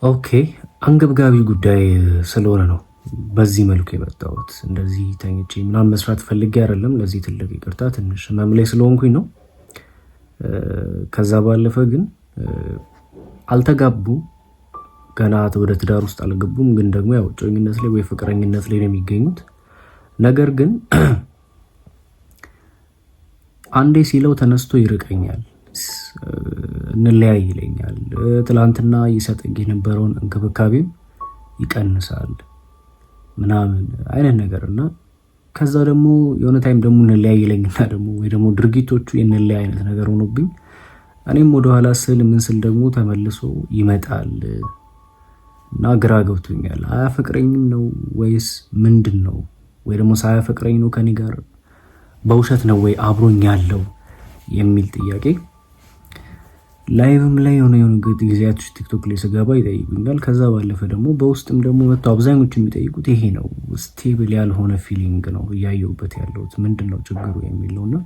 ኦኬ አንገብጋቢ ጉዳይ ስለሆነ ነው በዚህ መልኩ የመጣሁት። እንደዚህ ተኝቼ ምናምን መስራት ፈልጌ አይደለም። ለዚህ ትልቅ ይቅርታ፣ ትንሽ ህመም ላይ ስለሆንኩኝ ነው። ከዛ ባለፈ ግን አልተጋቡም፣ ገና ወደ ትዳር ውስጥ አልገቡም። ግን ደግሞ ያው ጮኝነት ላይ ወይ ፍቅረኝነት ላይ ነው የሚገኙት። ነገር ግን አንዴ ሲለው ተነስቶ ይርቀኛል፣ እንለያይ ይለኛል። ትላንትና ይሰጠኝ የነበረውን እንክብካቤም ይቀንሳል ምናምን አይነት ነገር እና ከዛ ደግሞ የሆነ ታይም ደግሞ እንለያይ ይለኝና ደግሞ ወይ ደግሞ ድርጊቶቹ የእንለያይ አይነት ነገር ሆኖብኝ እኔም ወደኋላ ስል ምን ስል ደግሞ ተመልሶ ይመጣል እና ግራ ገብቶኛል። አያፈቅረኝም ነው ወይስ ምንድን ነው? ወይ ደግሞ ሳያፈቅረኝ ነው ከኔ ጋር በውሸት ነው ወይ አብሮኝ ያለው የሚል ጥያቄ ላይቭም ላይ የሆነ ጊዜያቶች ቲክቶክ ላይ ስገባ ይጠይቁኛል። ከዛ ባለፈ ደግሞ በውስጥም ደግሞ መጥተው አብዛኞቹ የሚጠይቁት ይሄ ነው። ስቴብል ያልሆነ ፊሊንግ ነው እያየሁበት ያለሁት፣ ምንድን ነው ችግሩ የሚለውና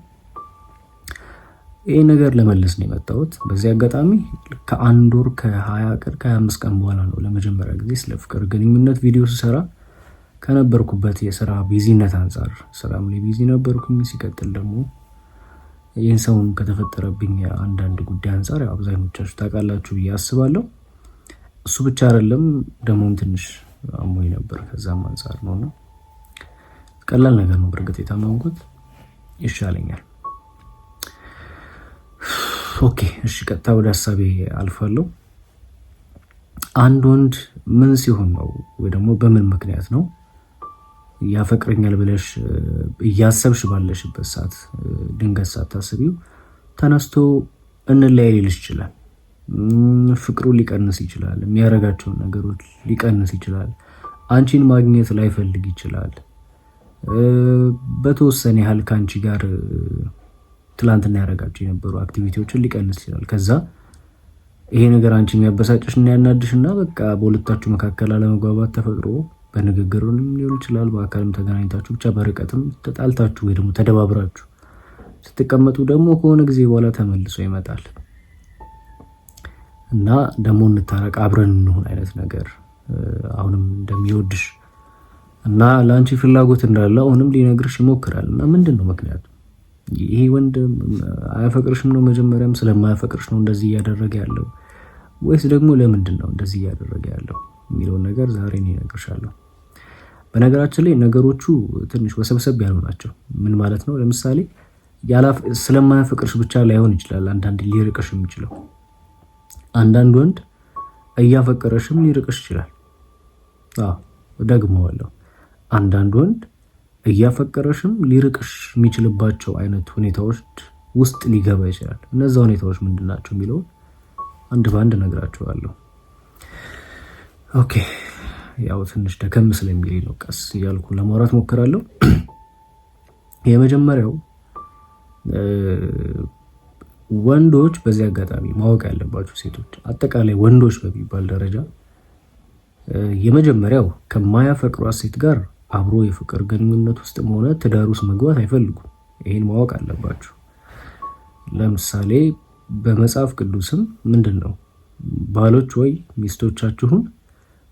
ይሄ ነገር ለመለስ ነው የመጣሁት። በዚህ አጋጣሚ ከአንድ ወር ከ20 ቀን ከ25 ቀን በኋላ ነው ለመጀመሪያ ጊዜ ስለ ፍቅር ግንኙነት ቪዲዮ ስሰራ ከነበርኩበት የስራ ቢዚነት አንጻር ስራም ላይ ቢዚ ነበርኩኝ። ሲቀጥል ደግሞ ይህን ሰውን ከተፈጠረብኝ አንዳንድ ጉዳይ አንጻር አብዛኞቻችሁ ታውቃላችሁ ብዬ አስባለሁ። እሱ ብቻ አይደለም ደግሞም ትንሽ አሞኝ ነበር። ከዛም አንጻር ነውና ቀላል ነገር ነው በእርግጥ የታመምኩት፣ ይሻለኛል። ኦኬ እሺ፣ ቀጥታ ወደ ሀሳቤ አልፋለሁ። አንድ ወንድ ምን ሲሆን ነው ወይ ደግሞ በምን ምክንያት ነው ያፈቅረኛል ብለሽ እያሰብሽ ባለሽበት ሰዓት ድንገት ሳታስቢው ተነስቶ እንለያይ ሊልሽ ይችላል? ፍቅሩ ሊቀንስ ይችላል። የሚያደርጋቸውን ነገሮች ሊቀንስ ይችላል። አንቺን ማግኘት ላይፈልግ ይችላል። በተወሰነ ያህል ከአንቺ ጋር ትላንትና ያደረጋቸው የነበሩ አክቲቪቲዎችን ሊቀንስ ይችላል። ከዛ ይሄ ነገር አንቺ የሚያበሳጭሽ እና ያናድሽ እና በቃ በሁለታችሁ መካከል አለመግባባት ተፈጥሮ በንግግርም ሊሆን ይችላል፣ በአካልም ተገናኝታችሁ ብቻ በርቀትም ተጣልታችሁ ወይ ደግሞ ተደባብራችሁ ስትቀመጡ ደግሞ ከሆነ ጊዜ በኋላ ተመልሶ ይመጣል እና ደግሞ እንታረቅ አብረን እንሆን አይነት ነገር አሁንም እንደሚወድሽ እና ለአንቺ ፍላጎት እንዳለው አሁንም ሊነግርሽ ይሞክራል። እና ምንድን ነው ምክንያቱ? ይሄ ወንድ አያፈቅርሽም ነው? መጀመሪያም ስለማያፈቅርሽ ነው እንደዚህ እያደረገ ያለው ወይስ ደግሞ ለምንድን ነው እንደዚህ እያደረገ ያለው የሚለውን ነገር ዛሬ እኔ እነግርሻለሁ። በነገራችን ላይ ነገሮቹ ትንሽ ወሰብሰብ ያሉ ናቸው። ምን ማለት ነው? ለምሳሌ ስለማያፈቅርሽ ብቻ ላይሆን ይችላል አንዳንድ ሊርቅሽ የሚችለው። አንዳንድ ወንድ እያፈቀረሽም ሊርቅሽ ይችላል። ደግመዋለሁ፣ አንዳንድ ወንድ እያፈቀረሽም ሊርቅሽ የሚችልባቸው አይነት ሁኔታዎች ውስጥ ሊገባ ይችላል። እነዛ ሁኔታዎች ምንድን ናቸው የሚለውን አንድ በአንድ እነግራችኋለሁ። ኦኬ ያው ትንሽ ደከም ስለሚል ነው ቀስ እያልኩ ለማውራት ሞክራለሁ። የመጀመሪያው ወንዶች፣ በዚህ አጋጣሚ ማወቅ ያለባችሁ ሴቶች፣ አጠቃላይ ወንዶች በሚባል ደረጃ የመጀመሪያው ከማያፈቅሯት ሴት ጋር አብሮ የፍቅር ግንኙነት ውስጥም ሆነ ትዳር ውስጥ መግባት አይፈልጉም። ይሄን ማወቅ አለባችሁ። ለምሳሌ በመጽሐፍ ቅዱስም ምንድን ነው ባሎች ወይ ሚስቶቻችሁን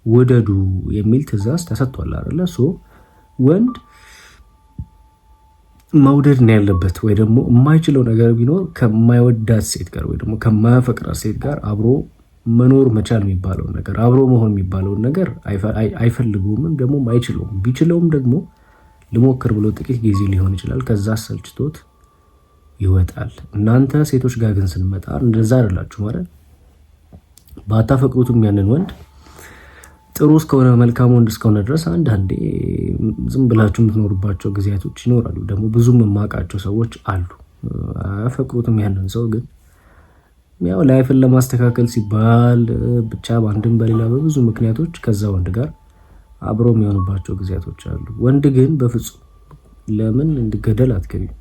ውደዱ የሚል ትእዛዝ ተሰጥቷል አይደለ? ወንድ መውደድ ነው ያለበት። ወይ ደግሞ የማይችለው ነገር ቢኖር ከማይወዳት ሴት ጋር ወይ ደግሞ ከማያፈቅራት ሴት ጋር አብሮ መኖር መቻል የሚባለውን ነገር፣ አብሮ መሆን የሚባለውን ነገር አይፈልጉም፣ ደግሞ አይችለውም። ቢችለውም ደግሞ ልሞክር ብሎ ጥቂት ጊዜ ሊሆን ይችላል፣ ከዛ ሰልችቶት ይወጣል። እናንተ ሴቶች ጋር ግን ስንመጣ እንደዛ አይደላችሁ ማለት። ባታፈቅሩትም ያንን ወንድ ጥሩ እስከሆነ መልካም ወንድ እስከሆነ ድረስ አንዳንዴ ዝም ብላችሁ የምትኖሩባቸው ጊዜያቶች ይኖራሉ። ደግሞ ብዙም የማውቃቸው ሰዎች አሉ አያፈቅሩትም ያንን ሰው፣ ግን ያው ላይፍን ለማስተካከል ሲባል ብቻ በአንድም በሌላ በብዙ ምክንያቶች ከዛ ወንድ ጋር አብሮ የሚሆኑባቸው ጊዜያቶች አሉ። ወንድ ግን በፍጹም ለምን እንድገደል አትገቢም፣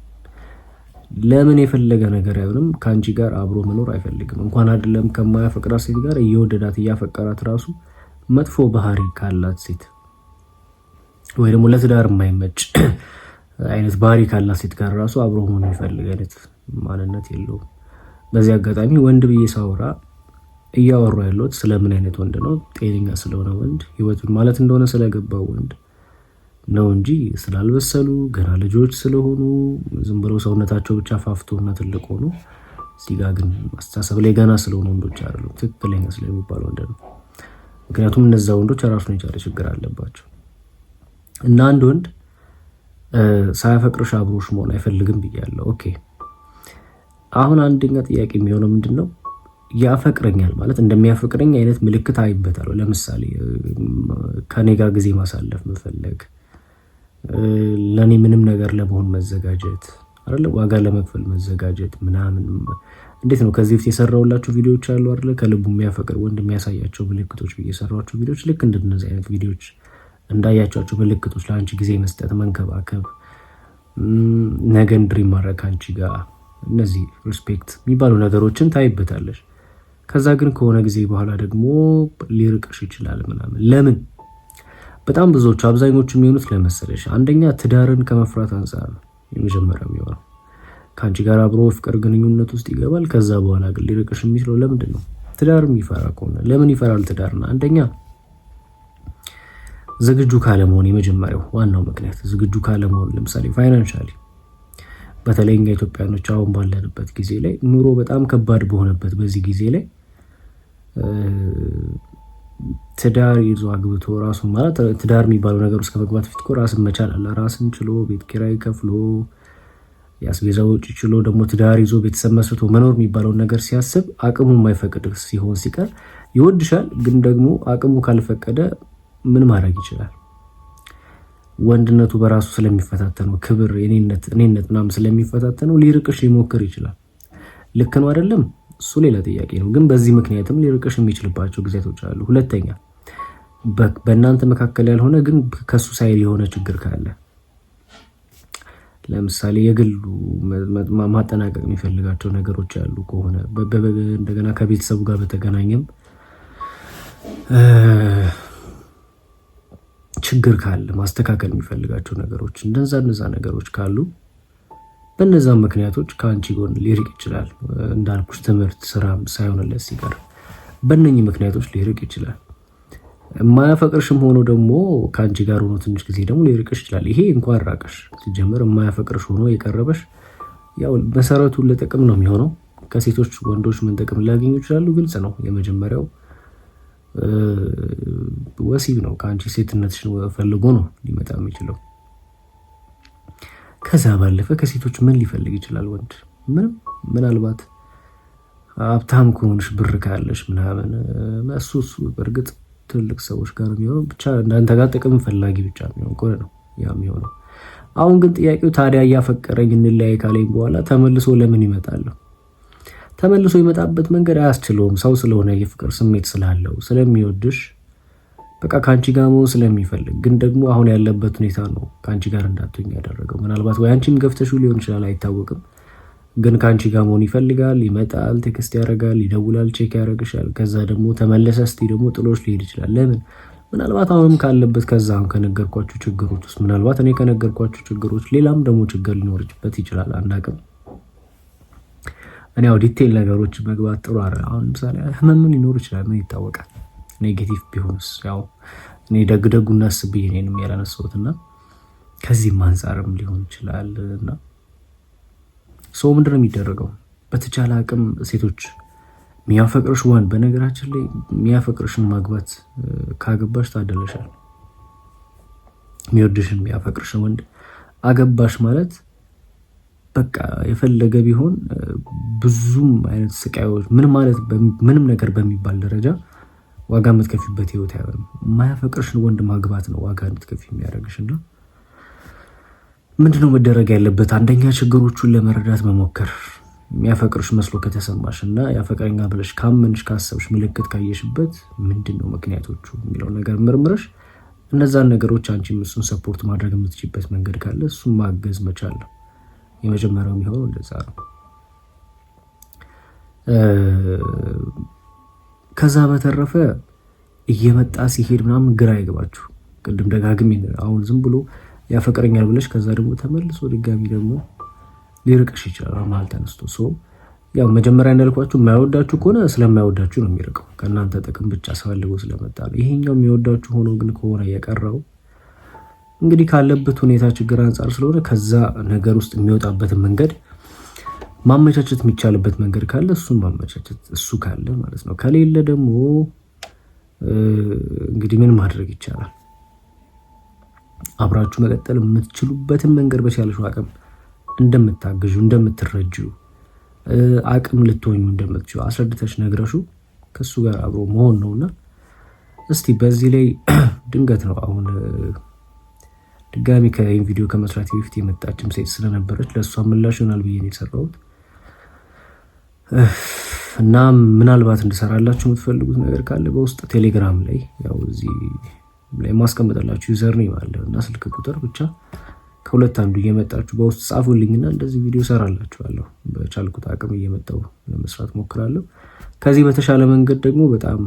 ለምን የፈለገ ነገር አይሆንም ከአንቺ ጋር አብሮ መኖር አይፈልግም። እንኳን አይደለም ከማያፈቅራት ሴት ጋር እየወደዳት እያፈቀራት ራሱ መጥፎ ባህሪ ካላት ሴት ወይ ደግሞ ለትዳር የማይመች አይነት ባህሪ ካላት ሴት ጋር ራሱ አብሮ መሆን የሚፈልግ አይነት ማንነት የለውም። በዚህ አጋጣሚ ወንድ ብዬ ሳወራ እያወሩ ያለሁት ስለምን አይነት ወንድ ነው? ጤነኛ ስለሆነ ወንድ፣ ህይወቱን ማለት እንደሆነ ስለገባው ወንድ ነው እንጂ ስላልበሰሉ ገና ልጆች ስለሆኑ ዝም ብለው ሰውነታቸው ብቻ ፋፍቶና ትልቅ ሆኑ እዚህ ጋ ግን አስተሳሰብ ላይ ገና ስለሆኑ ወንዶች አይደሉም ትክክለኛ ስለሚባል ወንድ ነው። ምክንያቱም እነዛ ወንዶች ራሱን የቻለ ችግር አለባቸው እና አንድ ወንድ ሳያፈቅርሽ አብሮሽ መሆን አይፈልግም ብያለሁ። ኦኬ አሁን አንደኛ ጥያቄ የሚሆነው ምንድን ነው? ያፈቅረኛል ማለት እንደሚያፈቅረኝ አይነት ምልክት አይበታለሁ። ለምሳሌ ከኔ ጋር ጊዜ ማሳለፍ መፈለግ፣ ለእኔ ምንም ነገር ለመሆን መዘጋጀት አይደለ፣ ዋጋ ለመክፈል መዘጋጀት ምናምን። እንዴት ነው ከዚህ በፊት የሰራሁላችሁ ቪዲዮዎች አሉ አይደለ፣ ከልቡ የሚያፈቅር ወንድ የሚያሳያቸው ምልክቶች ብዬ የሰራኋቸው ቪዲዮዎች ልክ እንደነዚህ አይነት ቪዲዮዎች እንዳያቸዋቸው ምልክቶች፣ ለአንቺ ጊዜ መስጠት፣ መንከባከብ፣ ነገን ድሪም ማድረግ ከአንቺ ጋር፣ እነዚህ ሪስፔክት የሚባሉ ነገሮችን ታይበታለሽ። ከዛ ግን ከሆነ ጊዜ በኋላ ደግሞ ሊርቅሽ ይችላል ምናምን። ለምን? በጣም ብዙዎቹ አብዛኞቹ የሚሆኑት ለመሰለሽ፣ አንደኛ ትዳርን ከመፍራት አንጻር የመጀመሪያው የሚሆነው ከአንቺ ጋር አብሮ ፍቅር ግንኙነት ውስጥ ይገባል። ከዛ በኋላ ግን ሊርቅሽ የሚችለው ለምንድን ነው? ትዳር የሚፈራ ከሆነ። ለምን ይፈራል ትዳርና? አንደኛ ዝግጁ ካለመሆን፣ የመጀመሪያው ዋናው ምክንያት ዝግጁ ካለመሆን። ለምሳሌ ፋይናንሻሊ፣ በተለይ እኛ ኢትዮጵያኖች አሁን ባለንበት ጊዜ ላይ ኑሮ በጣም ከባድ በሆነበት በዚህ ጊዜ ላይ ትዳር ይዞ አግብቶ ራሱን ማለት ትዳር የሚባለው ነገር ውስጥ ከመግባት በፊት እኮ ራስን መቻል አለ። ራስን ችሎ ቤት ኪራይ ከፍሎ የአስቤዛ ወጪ ችሎ ደግሞ ትዳር ይዞ ቤተሰብ መስርቶ መኖር የሚባለውን ነገር ሲያስብ አቅሙ የማይፈቅድ ሲሆን ሲቀር ይወድሻል፣ ግን ደግሞ አቅሙ ካልፈቀደ ምን ማድረግ ይችላል? ወንድነቱ በራሱ ስለሚፈታተነው፣ ክብር፣ እኔነት ምናምን ስለሚፈታተነው ሊርቅሽ ሊሞክር ይችላል። ልክ ነው አይደለም? እሱ ሌላ ጥያቄ ነው። ግን በዚህ ምክንያትም ሊርቅሽ የሚችልባቸው ጊዜቶች አሉ። ሁለተኛ በእናንተ መካከል ያልሆነ ግን ከሱ ሳይል የሆነ ችግር ካለ፣ ለምሳሌ የግሉ ማጠናቀቅ የሚፈልጋቸው ነገሮች ያሉ ከሆነ፣ እንደገና ከቤተሰቡ ጋር በተገናኘም ችግር ካለ፣ ማስተካከል የሚፈልጋቸው ነገሮች እነዛ ነገሮች ካሉ በእነዛም ምክንያቶች ከአንቺ ጎን ሊርቅ ይችላል። እንዳልኩሽ ትምህርት፣ ስራም ሳይሆንለት ሲቀር በእነኚህ ምክንያቶች ሊርቅ ይችላል። የማያፈቅርሽም ሆኖ ደግሞ ከአንቺ ጋር ሆኖ ትንሽ ጊዜ ደግሞ ሊርቅሽ ይችላል። ይሄ እንኳን ራቀሽ ሲጀምር የማያፈቅርሽ ሆኖ የቀረበሽ ያው መሰረቱን ለጥቅም ነው የሚሆነው። ከሴቶች ወንዶች ምን ጥቅም ሊያገኙ ይችላሉ? ግልጽ ነው። የመጀመሪያው ወሲብ ነው። ከአንቺ ሴትነትሽን ፈልጎ ነው ሊመጣ የሚችለው። ከዛ ባለፈ ከሴቶች ምን ሊፈልግ ይችላል ወንድ? ምንም። ምናልባት ሀብታም ከሆንሽ ብር ካለሽ ምናምን እሱ በእርግጥ ትልቅ ሰዎች ጋር የሚሆነው ብቻ እንዳንተ ጋር ጥቅም ፈላጊ ብቻ የሚሆን ከሆነ ነው ያ የሚሆነው። አሁን ግን ጥያቄው ታዲያ እያፈቀረኝ እንለያይ ካለኝ በኋላ ተመልሶ ለምን ይመጣለሁ? ተመልሶ ይመጣበት መንገድ አያስችለውም። ሰው ስለሆነ የፍቅር ስሜት ስላለው ስለሚወድሽ በቃ ከአንቺ ጋር መሆን ስለሚፈልግ፣ ግን ደግሞ አሁን ያለበት ሁኔታ ነው ከአንቺ ጋር እንዳትሆኝ ያደረገው። ምናልባት ወይ አንቺም ገፍተሽው ሊሆን ይችላል፣ አይታወቅም። ግን ከአንቺ ጋር መሆን ይፈልጋል። ይመጣል፣ ቴክስት ያደርጋል፣ ይደውላል፣ ቼክ ያደርግሻል። ከዛ ደግሞ ተመለሰ እስቲ ደግሞ ጥሎሽ ሊሄድ ይችላል። ለምን? ምናልባት አሁንም ካለበት ከዛ አሁን ከነገርኳችሁ ችግሮች ውስጥ ምናልባት እኔ ከነገርኳችሁ ችግሮች ሌላም ደግሞ ችግር ሊኖርበት ይችላል። አናውቅም። እኔ ያው ዲቴል ነገሮች መግባት ጥሩ አይደል። አሁን ለምሳሌ ህመም ሊኖር ይችላል፣ ምን ይታወቃል? ኔጌቲቭ ቢሆንስ? ያው እኔ ደጉና አስቤ እኔንም ያላነሳሁት እና ከዚህም አንጻርም ሊሆን ይችላል። እና ሰው ምንድን ነው የሚደረገው? በተቻለ አቅም ሴቶች የሚያፈቅርሽ ወንድ፣ በነገራችን ላይ የሚያፈቅርሽን ማግባት ካገባሽ ታደለሻል። የሚወድሽን የሚያፈቅርሽን ወንድ አገባሽ ማለት በቃ የፈለገ ቢሆን ብዙም አይነት ስቃዮች ምንም ነገር በሚባል ደረጃ ዋጋ የምትከፊበት ህይወት አይሆንም። የማያፈቅርሽን ወንድ ማግባት ነው ዋጋ እንድትከፊ የሚያደርግሽና ምንድነው መደረግ ያለበት? አንደኛ ችግሮቹን ለመረዳት መሞከር። የሚያፈቅርሽ መስሎ ከተሰማሽ እና ያፈቅረኛ ብለሽ ካመንሽ ካሰብሽ ምልክት ካየሽበት ምንድነው ምክንያቶቹ የሚለው ነገር መርምረሽ እነዛን ነገሮች አንቺም እሱን ሰፖርት ማድረግ የምትችይበት መንገድ ካለ እሱን ማገዝ መቻል ነው። የመጀመሪያው የሚሆነው እንደዛ ነው። ከዛ በተረፈ እየመጣ ሲሄድ ምናምን ግራ አይገባችሁ። ቅድም ደጋግሜ አሁን ዝም ብሎ ያፈቅረኛል ብለሽ ከዛ ደግሞ ተመልሶ ድጋሚ ደግሞ ሊርቅሽ ይችላል። መሀል ተነስቶ ያው መጀመሪያ እንዳልኳችሁ የማይወዳችሁ ከሆነ ስለማይወዳችሁ ነው የሚርቀው፣ ከእናንተ ጥቅም ብቻ ፈልጎ ስለመጣ ነው። ይሄኛው የሚወዳችሁ ሆኖ ግን ከሆነ የቀረው እንግዲህ ካለበት ሁኔታ ችግር አንጻር ስለሆነ ከዛ ነገር ውስጥ የሚወጣበትን መንገድ ማመቻቸት የሚቻልበት መንገድ ካለ እሱን ማመቻቸት፣ እሱ ካለ ማለት ነው። ከሌለ ደግሞ እንግዲህ ምን ማድረግ ይቻላል? አብራችሁ መቀጠል የምትችሉበትን መንገድ በቻለሽው አቅም እንደምታግዡ፣ እንደምትረጁ፣ አቅም ልትሆኙ እንደምትችሉ አስረድተሽ ነግረሹ ከሱ ጋር አብሮ መሆን ነውና እስቲ በዚህ ላይ ድንገት ነው አሁን ድጋሚ ከይህን ቪዲዮ ከመስራት በፊት የመጣችም ሴት ስለነበረች ለእሷ ምላሽ ይሆናል ብዬ ነው የሰራሁት እና ምናልባት እንድሰራላችሁ የምትፈልጉት ነገር ካለ በውስጥ ቴሌግራም ላይ ያው እዚህ ላይ ማስቀመጥላችሁ ዩዘር ኔም አለ እና ስልክ ቁጥር ብቻ ከሁለት አንዱ እየመጣችሁ በውስጥ ጻፉልኝና እንደዚህ ቪዲዮ ሰራላችኋለሁ። በቻልኩት አቅም እየመጣሁ ለመስራት ሞክራለሁ። ከዚህ በተሻለ መንገድ ደግሞ በጣም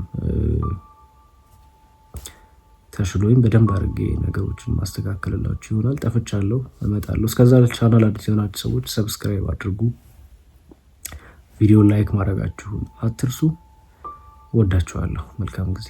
ተሽሎኝ በደንብ አድርጌ ነገሮችን ማስተካከልላችሁ ይሆናል። ጠፍቻለሁ፣ እመጣለሁ። እስከዛ ቻናል አዲስ የሆናችሁ ሰዎች ሰብስክራይብ አድርጉ፣ ቪዲዮ ላይክ ማድረጋችሁን አትርሱ። ወዳችኋለሁ። መልካም ጊዜ